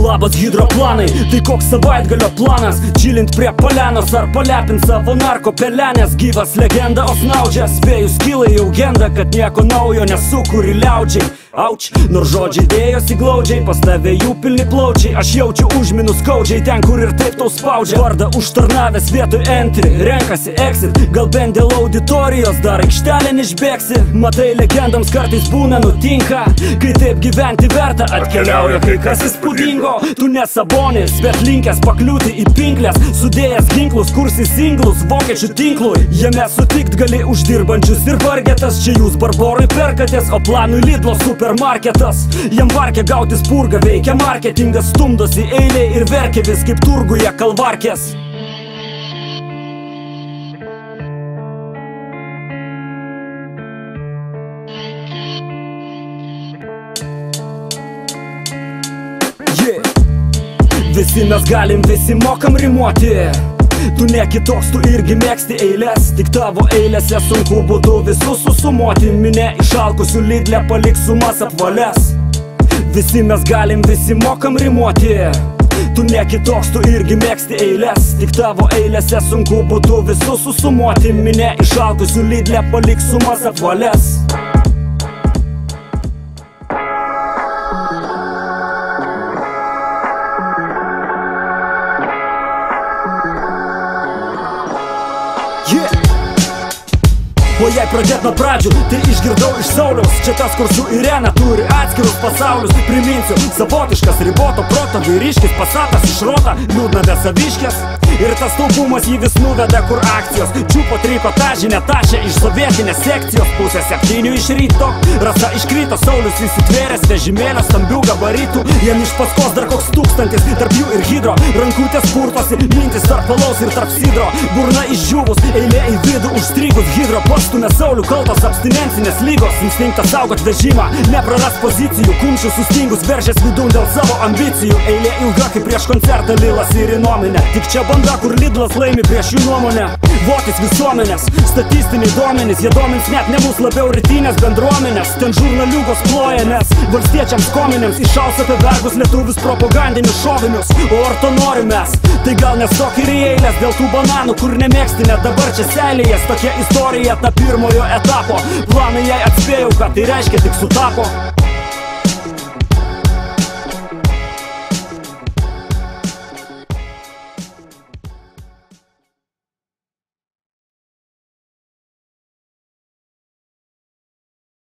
Labas hidroplanai, tai koks savaitgalio planas? Čilint prie palenos ar palepint savo narko pelenės? Gyvas legenda osnaudžia, spėjus kilai jau genda, kad nieko naujo nesukuri liaudžiai. Auč, nors žodžiai dėjosi glaudžiai, pas tave jų pilni plaučiai. Aš jaučiu užminų skaudžiai ten, kur ir taip tau spaudžia. Vardą užtarnavęs vietoj entry, renkasi exit. Gal bent dėl auditorijos dar aikštelę neišbėgsi. Matai, legendams kartais būna nutinka, kai taip gyventi verta. Atkeliauja kai kas įspūdingo. Tu ne Sabonis, bet linkęs pakliūti į pinklės. Sudėjęs ginklus, kursi singlus vokiečių tinklui. Jame sutikt gali uždirbančius ir vargetas. Čia jūs barborui perkatės, o planui Lidlo supermarketas. Jam varkia gautis purgą, veikia marketingas. Stumdosi eiliai ir verkia vis kaip turguje kalvarkės. Visi mes galim, visi mokam rimuoti. Tu ne kitoks, tu irgi mėgsti eilės. Tik tavo eilėse sunku būtų visus susumuoti. Minė išalkusių Lidle paliks sumas apvalės. Visi mes galim, visi mokam rimuoti. Tu ne kitoks, tu irgi mėgsti eilės. Tik tavo eilėse sunku būtų visus susumuoti. Minė išalkusių Lidle paliks sumas apvalės. O jei pradėt nuo pradžių, tai išgirdau iš Sauliaus. Čia tas, kur su Irena turi atskirus pasaulius. Priminsiu, savotiškas riboto proto vyriškis, pasatas išrota, liūdna be saviškės. Ir tas taupumas jį vis nuveda, kur akcijos. Čiupo trikotažinę tašę iš sovietinės sekcijos. Pusę 7 iš ryto, Rasa iškrito. Saulius įsitvėręs vežimėlio stambių gabaritų. Jam iš paskos dar koks 1000, tarp jų ir hidro. Rankutės purtosi, mintis tarp alaus ir tarp sidro. Burna išdžiūvus, eilė į vidų užstrigus. Hidro postumė Saulių kaltos abstinencinės lygos. Instinktas saugot vežimą, nepraras pozicijų. Kumščių sustingus veržės vidun dėl savo ambicijų. Eilė ilga kaip prieš koncertą Lilas ir Inominė. Tik čia banda, kur Lidlas laimi prieš jų nuomonę. Votis visuomenės, statistiniai duomenys. Jie domins net ne mus, labiau rytinės bendruomenės. Ten žurnaliūgos ploja, nes valstiečiams kominėms iššaus apie vergus lietuvius propagandinius šovinius. O ar to norim mes? Tai gal nestok ir į eilės dėl tų bananų, kur nemėgsti net dabar čia seilėjas. Tokia istorija ta pirmojo etapo. Planai jai atspėjau, kad tai reiškia tik sutapo.